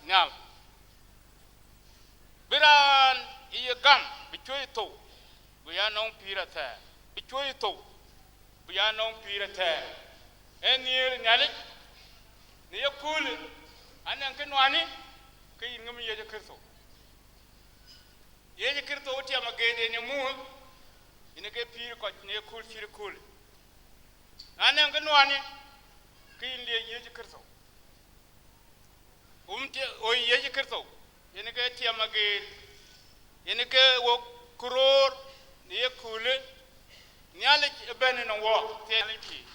nyal biran iye gam bichoy to buya non pira ta bichoy to buya non pira ta enir nyalik ni yakul anan kenwani kay ngam yeje kirso ti amagede ne mu ine ke pir ko ne kul pir kul anan kenwani kay le yeje kirso o yeje kirso ine ke ti amagede ine ke wo kuror ni yakul nyale ben no wo te ni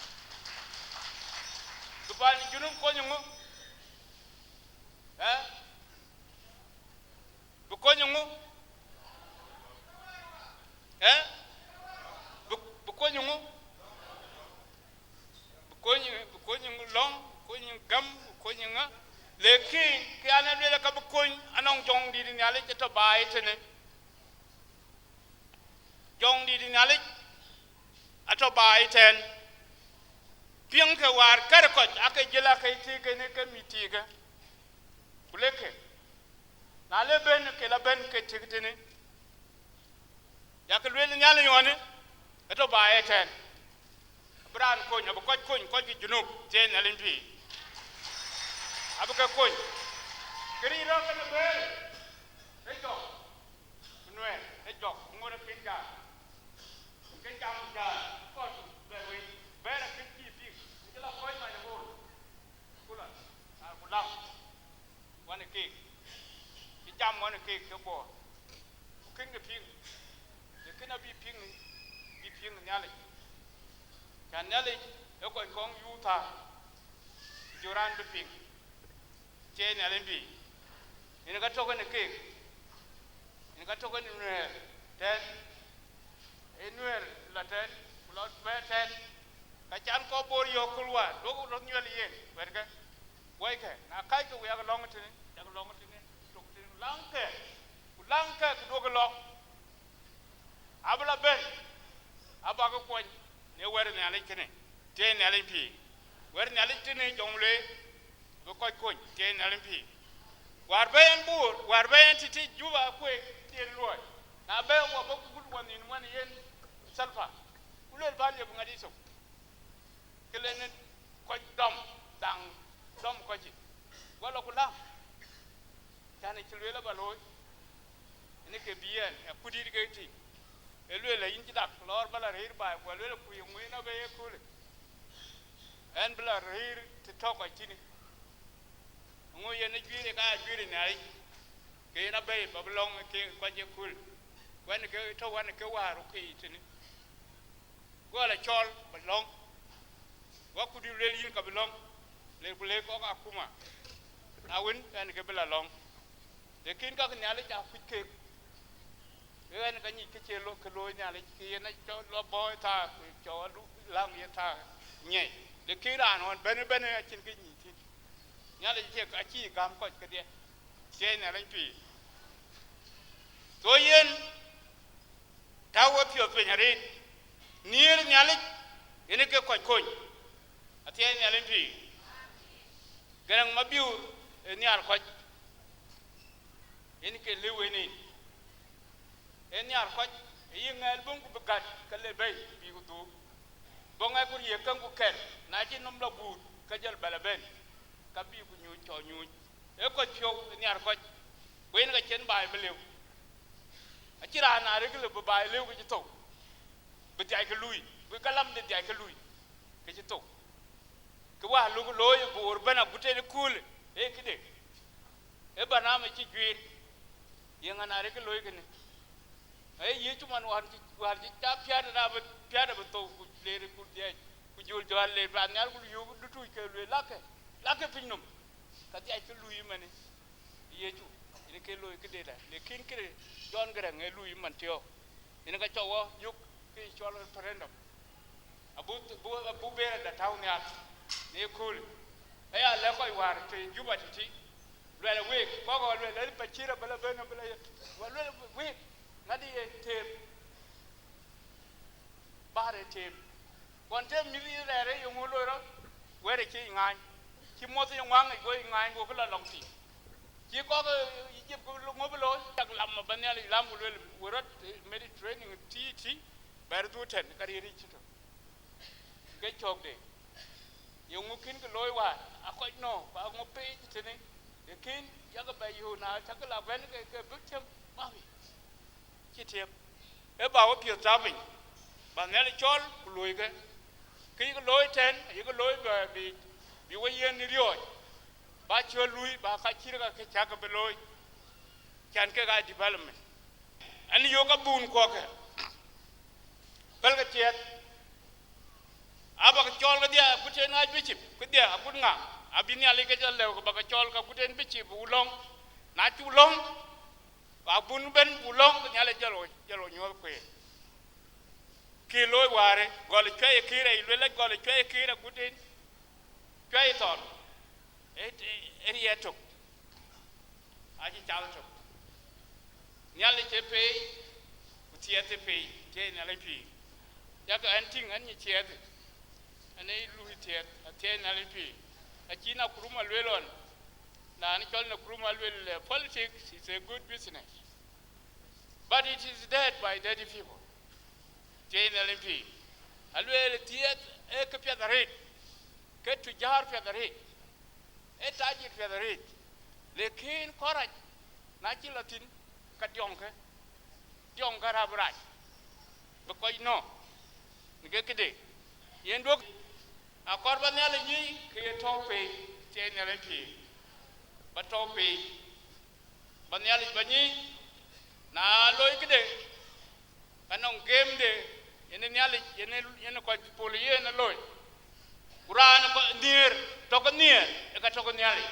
dubani junum ko nyugo bu nyugo bu nyugo long ko nyugo gam ko nyugo lekin ki ana le ka bu ko anong jong di nyale to bai tene jong di nyale ato bai ten piang ke war kar ko aka jela kai ti ke ne ka mitiga buleke na le ben ke la ben ke tigtene ya ke le nyale yone ato bai ten bran ko nyabu ko ji junub ten alimpi abuka ko kri ro ka be ejo nwe ejo ngora pinga ke jam ga ko be we be ra ke ti pi ke la ko ma ne bo kula kula wane ke ki jam wane ke bo kin ke ping de kina bi ping nyale kan nyale e ko kong yuta joran be ping che nyale bi ina ga to ko ne ke ina ga to ko ne ten enwer la ten lot beten ka chan ko bor yo kulwa do ro nyel yen werga way ke na kai ko ya long tene to tin langke do ko lo abla ben abaga ko ne wer ne ale kene te ne ale pi wer ne ale tene jongle do ko te ne ale pi war bayan titi juba ko te loy na be wo ba ku woni man yen salfa ulel bal yebu ngadi so kelen ko dom ko ji wala ko la tane ci lela baloy ne ke biyen e kudi de ti e lela yinji dak lor bala reer ba ko lela ku yumi na be ko le en bala reer ti to ko tini ngo yen jwire ka jwire nai ke na be bablong ke ko je kul wan ke to wan ke waru ke tini gola chol balong wa ku di le yin ka balong le bule ko ka kuma awin en ke bela long de kin ka nyale ja fike en ka ni ke chelo ke lo nyale ke na cho lo boy ta cho lu lang ye ta nye de kiran on ben a chin ke ni ti nyale je ka chi gam ko ke de je na le pi to yen tawo pio pe nyare nier nyale ene ke ko atie nyale pi garang mabiu nyar ko ene ke lewe ni en nyar ko yingal bung ku gat kale bay bi ku du bonga ku ye kan ku ken na ji nom la bu ka jël bala ben ka bi ku ñu cho ñu e ko pio nyar ko wen ga chen bay belew a ci ra na rek le bu bay lew ku ci to bu tay ka lui bu kalam de tay ka lui ke ci to ke wa lu ko loy bu ur bana gute de kul e kide e bana ma ci gwir yenga na rek loy ke ni ay ye cuman war ci ta piada ba to ku leere ku de ku jul jwal le ba ngal ku yu du tuy ke le lake pinnum ka ti ay ke luyi mane ye cu ine ke loy ke de da le kin kire jon gara ngai luyi man tio ine ka chowo yuk ke chol referendum abu bera da town ya ne kul ay ala ko war te juba ti le we ko le pa chira bala bena bala le we ngadi tem bare tem konte mili rere yungulo ro were ki ngai ki moto yungwang go ngai go kala longti chỉ có cái Egypt có lúc ngồi lối chắc làm mà bên này làm một lần vừa rất Mediterranean tí bè du thuyền cái đi chứ cái chọc đấy yung mungkin cái lối qua à coi nó và ngồi pe thế này để kín chắc cái bài yêu nào chắc cái là ven cái bước chân bao nhiêu chi tiết cái bảo cái việc giáo mình bạn này chọn lối cái lối trên cái lối về bị quay yên đi rồi ba chưa lui ba khai chi cái chắc cái lối chẳng cái development anh yêu cái bùn qua cái bel cái chết aba ka chol ka dia kuten aj bichip ku dia akut nga abini ali ka jale ko ba ka chol ka kuten bichip ulong na chu long ba bun ben ulong ka nyale jalo nyol ko ki loy ware gol kay kire ile la gol kay kire kuten kay ton erietok aji chal tok nyale che pe ku tiete pe ke nyale pi ya ka anting an ni tiete ane lui tiet atien alipi akina kuruma lwelon na ani chol na kuruma lwel politics is a good business but it is dead by dirty people tien alipi alwel tiet e ke piadarit ke tujar piadarit e tajir piadarit lekin koraj na chi latin ka dionka rabrai because no nge kede yen dok a korban yalla ni ke tope te ne lempi ba tope ban yalla bani na loy kede kanong game de yen yalla yen ko poliye na loy quran ko dir to ko nier e ka to ko nyali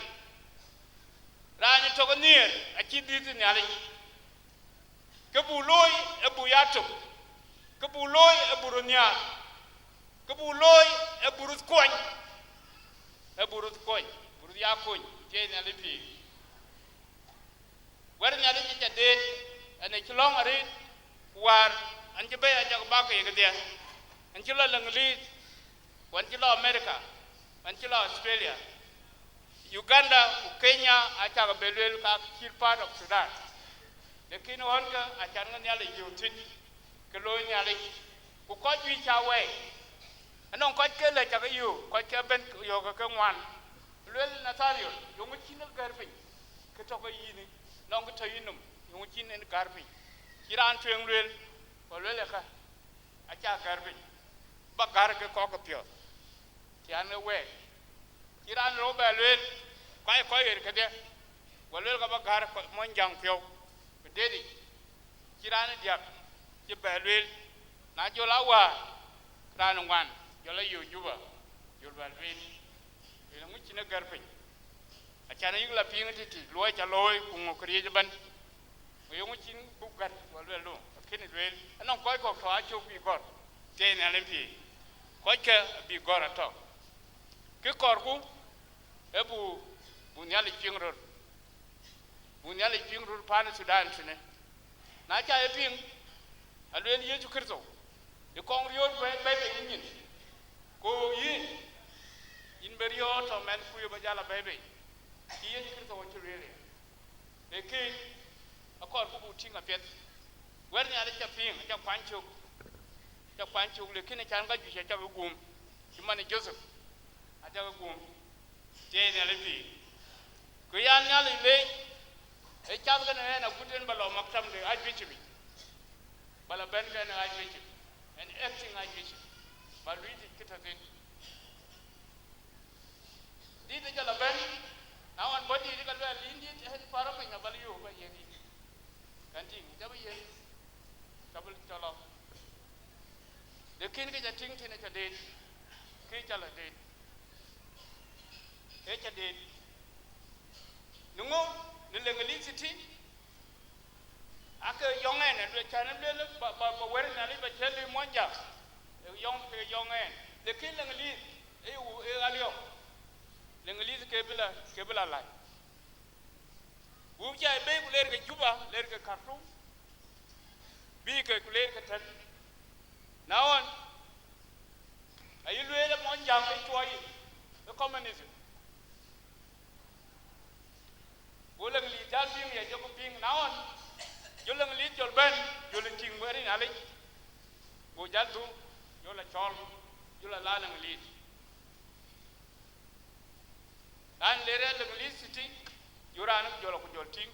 ran to ko nier a chi dit nyali ke bu loy e bu yato ke bu loy e bu ronya ke bu loy e burut koñ burut ya koñ te na le pi war nya le ci de ane ci long ari war an ci be ja ba ko ye de an ci la langli wan ci la america an ci la australia uganda kenya a ca belwel ka ci part of sudan de kin won ka a ca nga nya le yutin ke lo nya le ku ko ji cha we anong ko ke le cha yu ko ke ben yo ka ngwan lel natario yo ngi chin garbi ke to ko yini nong ko tayinum yo ngi chin en garbi kiran twen lel ko lel ka a cha garbi ba gar ke ko ko pio ti an we kiran ro ba lel ko yer ke de ko lel ka ba gar ko mon jang pio be dedi kiran dia ti ba lel na jo la wa ran ngwan yola yu juba yulbal vin ila muchi na garpe achana yugla pinga titi loy cha loy kungo kriye ban yo muchi bukat walwe lo kini wel anon koy ko to acho bi gor te na lempi koy ke bi gor ato ke korku ebu bunyali pingror pan sudan tune na cha e ping alwen yesu kristo e kong riot be yin ko in berio to men kuyo bajala bebe yin kristo wo churele e ke akor ku butinga pet wer nya le chaping cha kwancho le kine chan ga ju cha gum kimane joseph aja gum te ne le pi ko yan nya le e chal ga ne na guten balo maktam de ajbichi bala ben ga na ajbichi and acting ajbichi baluiti kitatin di de jala ben awan body di kalwa lindi he para pe na baliyo ba yedi kanti jabe ye kabul tolo de kin ke jating tine cha de ke chala de e cha de nungo ne lengali city aka yongen ne chana le ba wer na li ba cheli monja yong en de kin lengali e alio lengali ke bila lai bu ja be ku ler ke juba ler ke kartu bi ke ku ler ke tan nawon ayi le monja ke toyi the communism bo lengali nyali go jaldu yo la chol yo la lang li an le re lang li siti yo ran yo la ko jol ting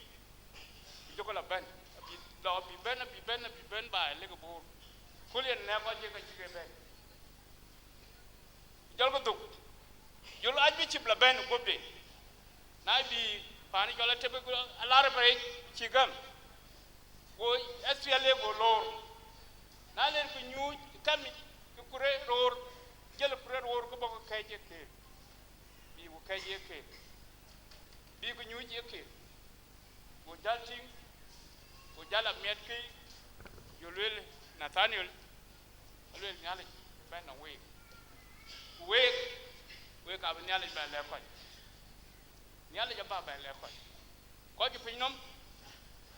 yo ko la ban bi do bi ben ba le ko bur kulien ne ko je ka ci ben jol ko duk yo la aj bi ci la ben ko be na bi pani jola tebe go alara pare ci gam go SPLA go lor na len ko ñu tammi ko kure ror jël kure ror ko bako kay jekke bi ko kay jekke bi ko ñu jekke go dalti go jala met kay yo lel Nathaniel lel nyale ben na we ka ben nyale ben le ko nyale ja ba ben le ko ji pinom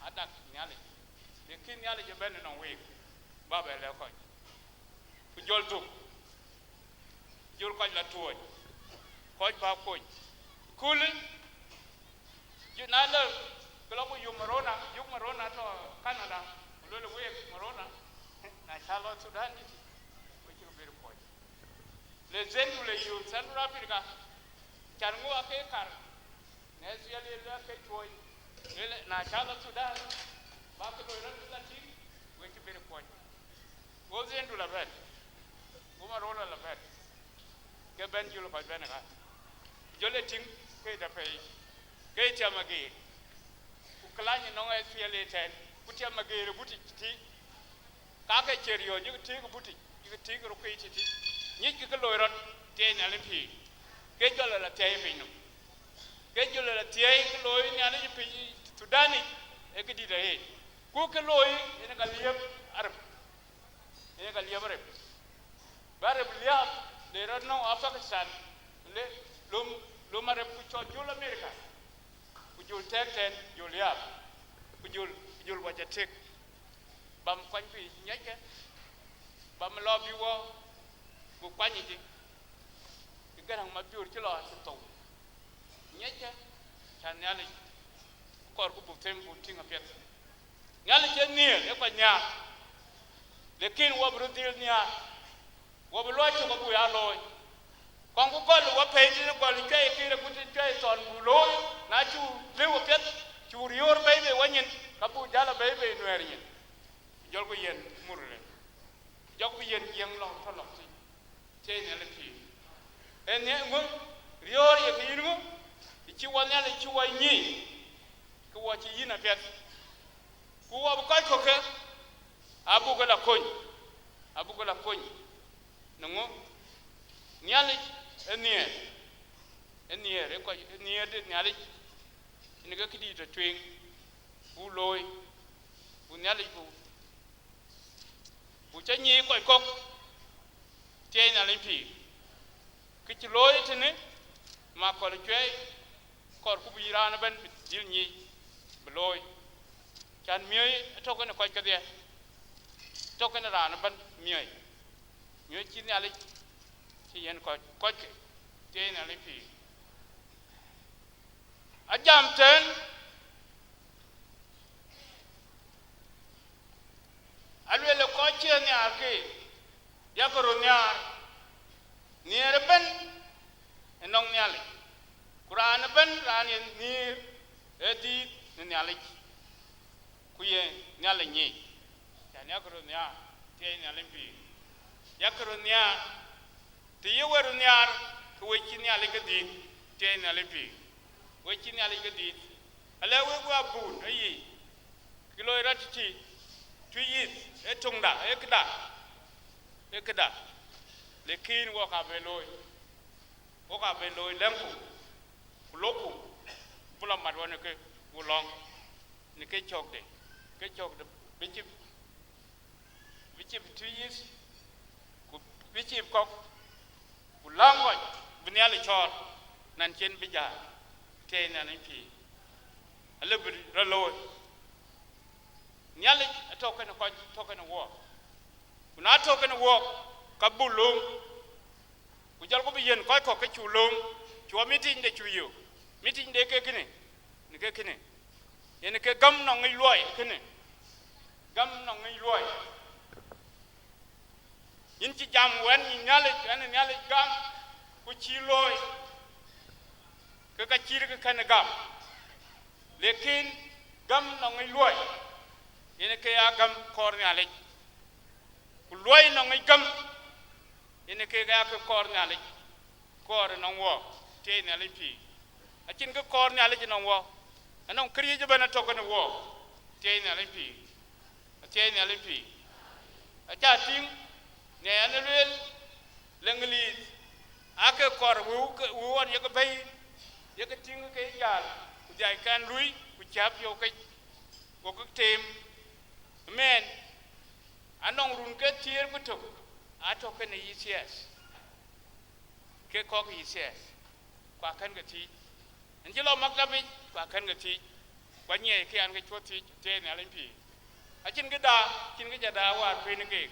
adak nyale de kin nyale ja ben na ba ben le ko ku jol tu jol ko la tuoj ko ba ko kul ji na le ko ko yu marona to Canada lo le we marona na chalo Sudan ni ko ci bir ko le zendu le yu Central Africa kan ngo ake kar ne siale le ake toy le na chalo Sudan ba ko lo la ti we ci bir ko go zendu la bet go marona la bet ke ben julu ko ben ga jole ting ke da pay ke chamagi ku klani no e siale ten ku chamagi re buti ti ka ke cherio ni ti ko buti ni ti ko ko ti ni ki ko loiron te na le pi ke jole la te pe no ke jole la te ko loi ni ani pi Sudani e ke di da he ku ke loi ene ka liep arab ene ka liep arab bare liap de ran no Pakistan le lum arab ku cho jul America ku jul tek ten jul liap ku jul wa tek bam kwany pi nyeke bam lo bi wo bu kwany di garang ma biur ci lo ci taw nyeke chan yalla kor ku bu tem bu tinga pet yalla ci ni e ko nya lekin wo bru dil nya wo bu lo ci ko bu ya lo kon ku gol wo pe di gol kay ki re ku ti kay ton bu lo na ci lewo pet ci rior bebe wanyin ka bu jala bebe nuer nyin jol ko yen murle jog ko yen yeng long to long te ne le pi en ne ngo rior ye ki ngo ci won ne ci way ni ko wo ci yina pet ku wo ko ke abu ko la koñ ngo nyale enie re ko enie de nyale ni ga kidi to twing bu loy bu nyale bu cha nyi ko kok te na le pi ki ci loy tene ma ko le Cuei kor ku bi ran ben dil nyi bu loy kan miy to ko ne ko ka de to ko ne ran ben miy ci nyale ci yen ko ke te na le pi ajam ten alwe le ko che ni ake ya ko nyar ni ben enong nyale Quran ben ran ni edi ni nyale ku ye nyale nyi ya ni ko nyar te nyale pi ya ko nyar te ye wer nyar ko we chi nyale ke di te nyale pi we chi nyale ke di ala we ko abu ayi kilo ratiti tu yis etungda ekda lekin wo ka beloy lempu loku bula madwane ke bulong ni ke chokde bichi tu yis ku bichi kok bulango bunyali chor nan chen bija te na ni pi ale bi raloy nyale token ko token wo kuna token wo kabulum ku jal ko bi yen ko ke chulum chwa meeting de chuyo meeting de ke kine ni ke kine yen ke gam no ngi loy kine gam no ngi loy in ci jam wen ni nyale gam ku ci loy ke ka ci ke kan gam lekin gam no ngi loy ene ke ya gam kor nyale ku loy no ngi gam ene ke ga ke kor nyale kor no wo te nyale pi a cin ke kor nyale ji no wo anon kriye je bana to ko no wo te nyale pi te nyale pi a cha ting ne ane lel lengli ake kor wu won ye ko bay ye ko ting ke yal ku jay kan lui ku chap yo ke ko tem men anong run ke tier ku to ato ke ne ycs ke ko ycs kwa kan ga ti anjilo maktabi kwa kan ga ti kwa nye ke an ga choti te ne alimpi a chin ga da chin ga da wa pe ne ke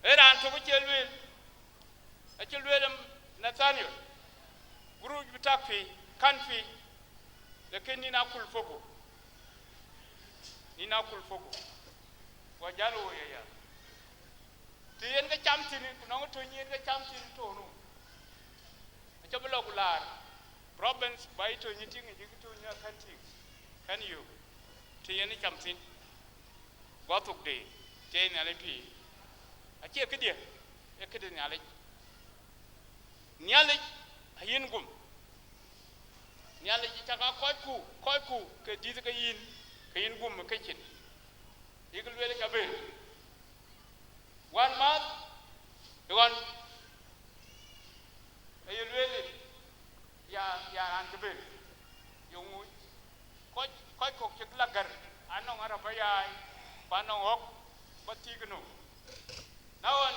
eran to chelwel a chelwel Nathaniel guru bitakfi kanfi lekin ni na kul fogo wa jalo ya ti yen ga chamtini no to nyen ga chamtini to no a chablo kular province bai to nyiti ngi to nya kanti kan you ti yen chamtin wa tuk de te na le pi a che ke dia e ke de nyale yin gum nyale ji ta ka koy ku ke di ke yin gum ke chin igul wele ka be one month one ayul wele ya an ke be yung koy ko ke lagar anong ara bayay panong ok batigno nawon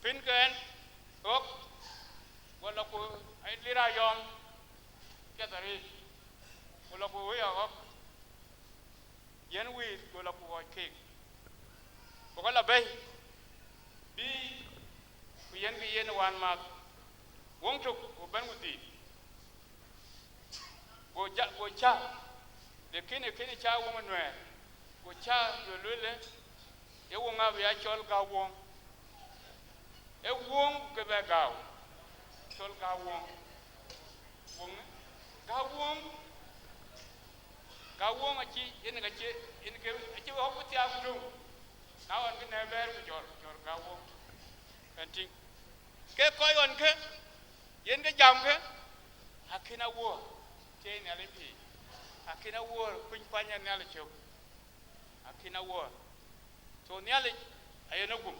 pinken ok wala ko ay lira yom ketari wala ko ya ok yen wi wala ko ke ko la bay bi ku yen wan ma wong tuk ko ban wuti ko cha de kene cha wo manwe ko cha yo lele e wo nga ya chol ga wong e wong ke ba gaw chol ga wong ga wong a ci yen ga ci en ke ci ho ko ti agdu na won ke ne ber ko chol ga wong kanti ke ko yon ke yen ga jam ke akina wo te ne limpi akina wo kun panya ne ala chok akina wo to ne ala ayena gum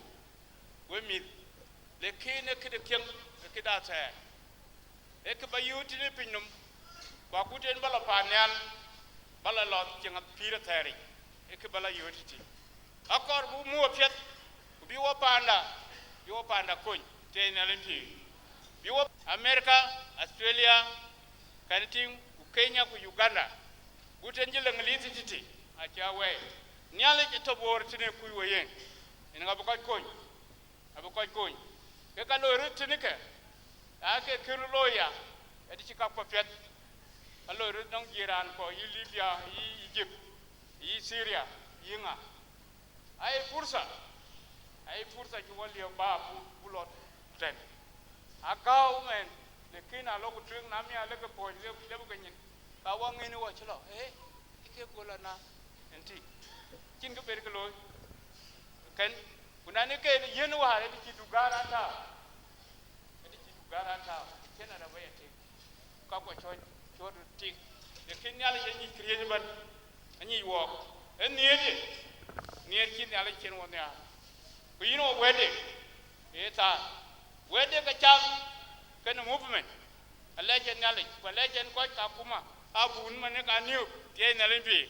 we mi le kene ke de kem ke da ta e ke bayuti ne pinum ba ku ten bala panel bala lot jenga pira tari e ke bala yuti akor bu mu opet bi wo panda kun te ne limpi bi wo America Australia kanting ku Kenya ku Uganda guten jile ngliti titi a chawe nyale to bor tine ku woyen en ga ko koy ke ka lo ritini ke ake kiru loya edi ci ka popet allo rit nong jiran ko yi Libya yi Egypt yi Syria yi nga ay fursa ci wali ba bulot ten akaw men le kina lo ku tring na mi ale ko po le bu nyin ka wa ngini wa chlo ke gola na enti kin ko ber ko lo kan kunani ke yen wa le ci du garanta kena da bayate ka ko chodu tik de kin yalla je ni kriye ban ani wo en niye kin yalla ken won ya ko yino wede wede ka cham kan movement Allah je nyale ko lejen ko ka kuma abun mane ka niu te nyale bi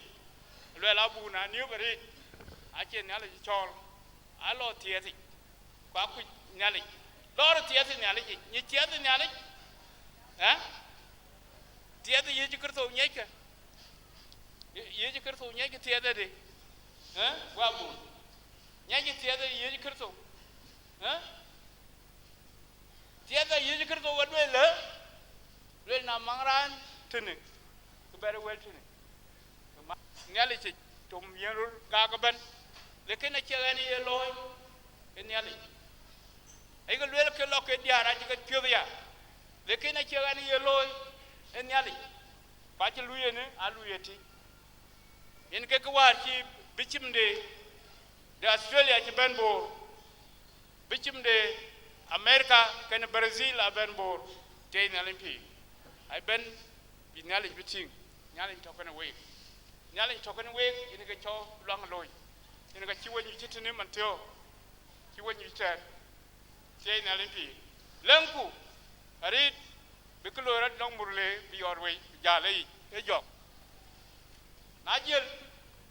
le la bu na niu bari a chen nyale chol alo tieti kwa ku nyale lor tieti nyale ni tieti nyale tieti ye jikrto nyeke tieti de wa bu nyeke tieti ye jikrto tieti ye jikrto wadwe le na mangran tene ko bere wel tene nyale ci tom yenul ka ko ben le ken ci gani ye loy ke nyali ai ga lwel ke lo ke diara ji ga pyo ya le ke na che ga ni yelo en nyali ba ci luye ne a luye ti en ke ko war ci bichim de Australia ci ben bo bichim de America ken Brazil a ben bo te nyali pi ai ben bi nyali biting nyali to ken we nyali to ken we en ke cho long loy en ke ci woni ci tini man teo ci woni ten te nyali pi lenku ari biklo rat nong murle bi yorwe jale e jok na jel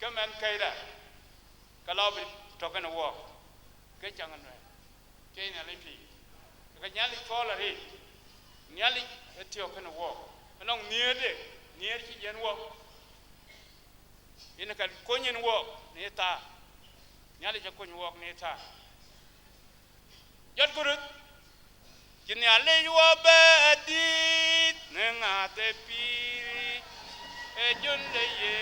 kemen kaida kalau bi token wo ke changan we ke na lipi ka nyali kola ri nyali etio ken wo nong nier ki yen wo ina kan konyen wo ne ta nyali ja konyen wo ne ta jot gurut jini ale yo bedi nengate piri e jonde ye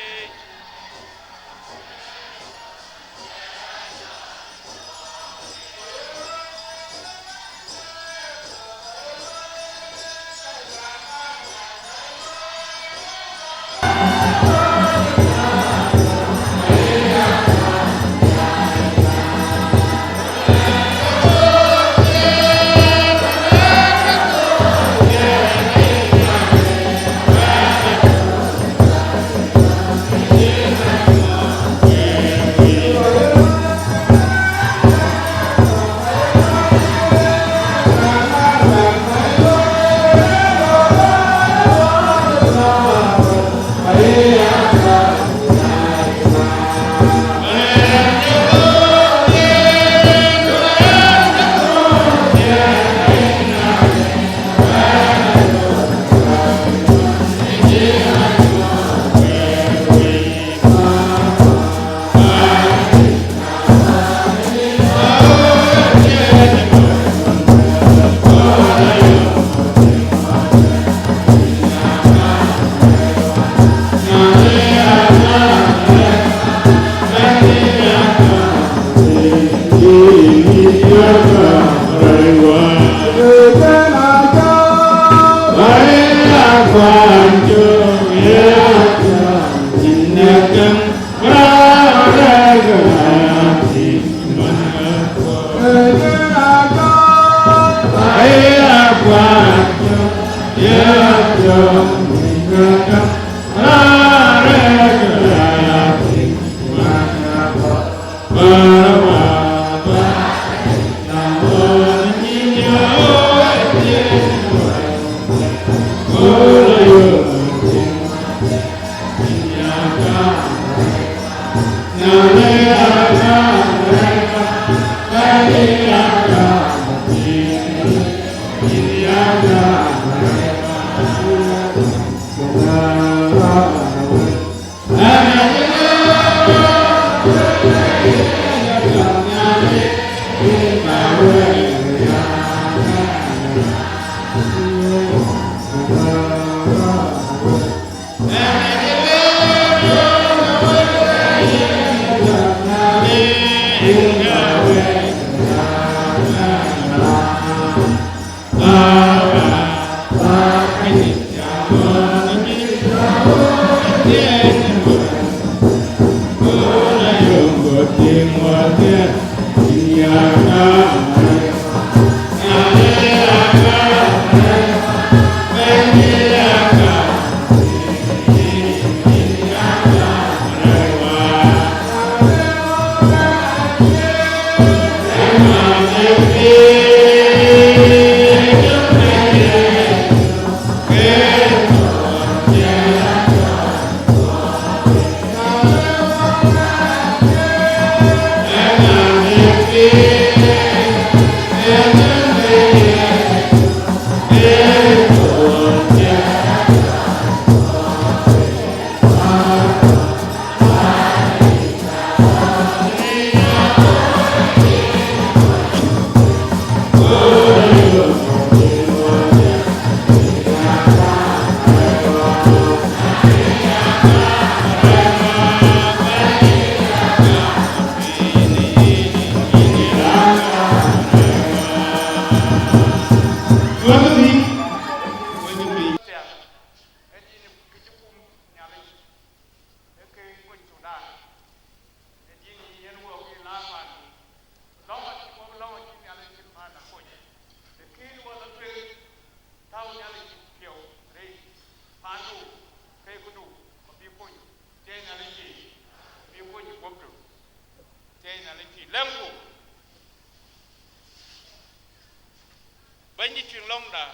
di twin long da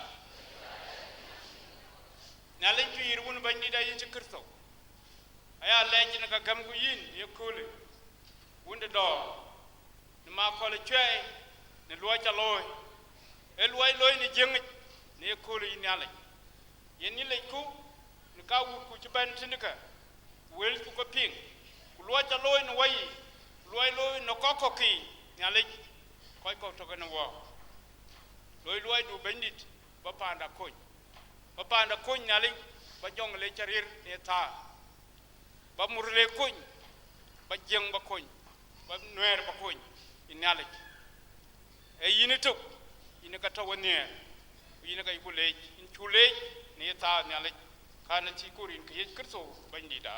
na len tu yirwun bandi da yin kirto aya lejin ka gam gu yin ye kule wunda do ni Makol Cuei ni lo cha loy e loy ni jeng ni kule yin ala yen ni le ku ni ka wu ku ci ban tinika wel ku ko ping ku lo cha loy ni wayi loy no kokoki ni ala koy ko to kana wo loy du bandit ba panda koñ nyali ba jong le charir ne ta ba murle koñ ba jeng ba koñ ba noer ba koñ inale e yini tok ina ka tawane ina ka ikule in chule ne ta nyale kana ti kurin ke kirso bandida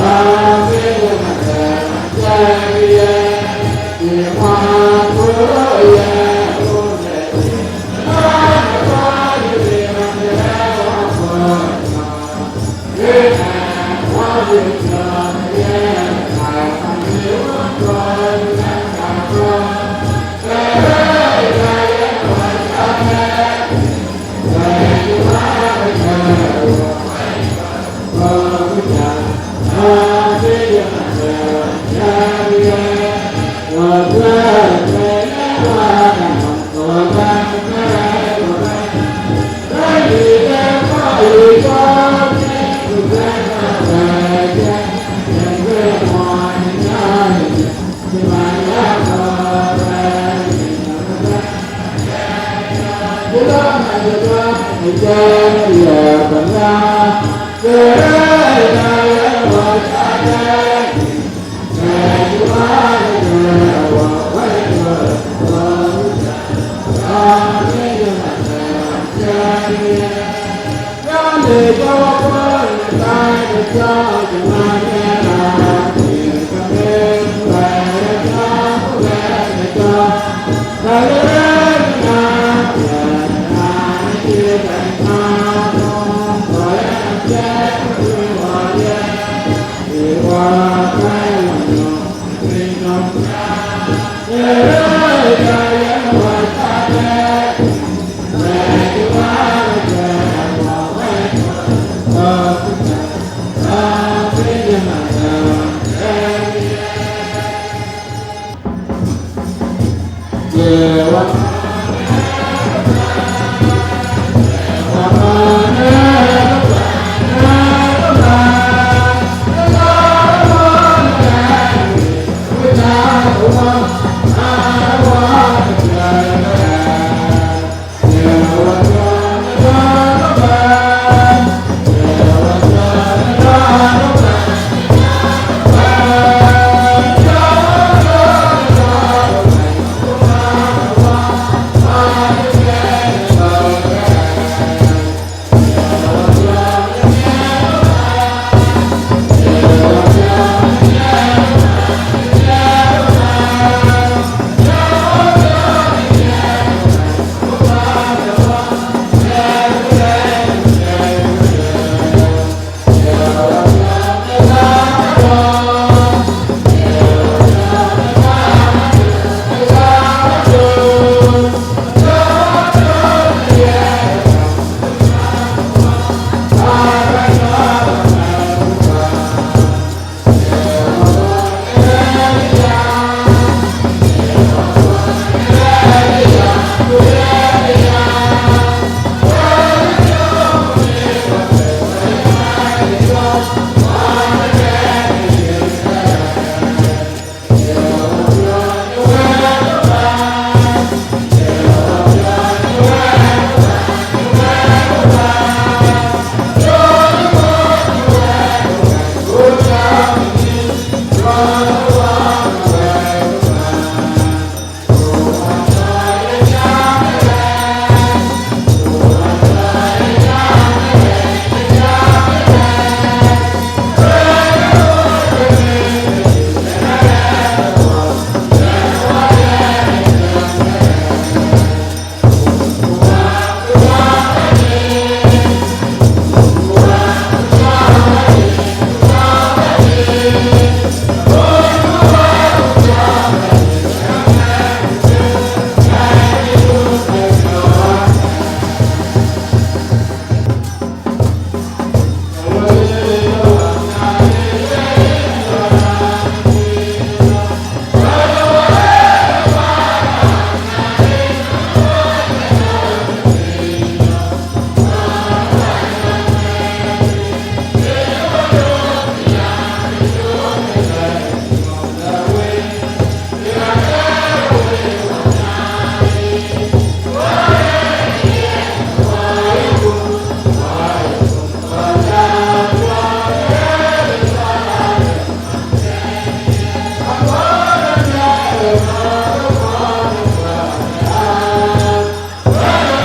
Amen. Yeah.